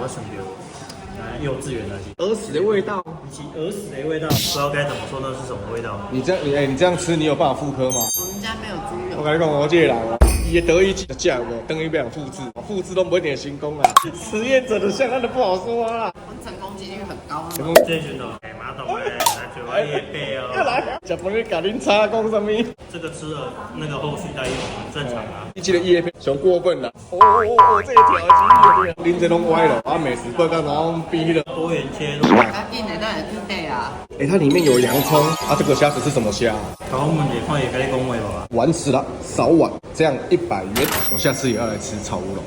我想到，幼稚园那些儿时的味道。以及儿时的味道，不知道该怎么说那是什么味道。你这样吃，你有办法复刻吗？我们家没有猪肉。我跟你讲，我这个人哦，伊的得意的价有等于不想复制，复制都不会点成功啊。实验者的像那都不好说啦。我们成功几率很高啊。这群哦，马桶来嘴巴也背哦。又来，小朋友搞恁叉讲什么？这个吃了那个后续再用很正常啊。一期的叶片熊过分了。哦，这个条机有点，恁这拢歪了。啊，美食报告然后逼了。多元切入。它进来当然是对啊。它里面有洋葱啊，这个虾子是什么虾？好，我们也快也可以恭维吧。完死了，少碗，这样100元，我下次也要来吃炒乌龙。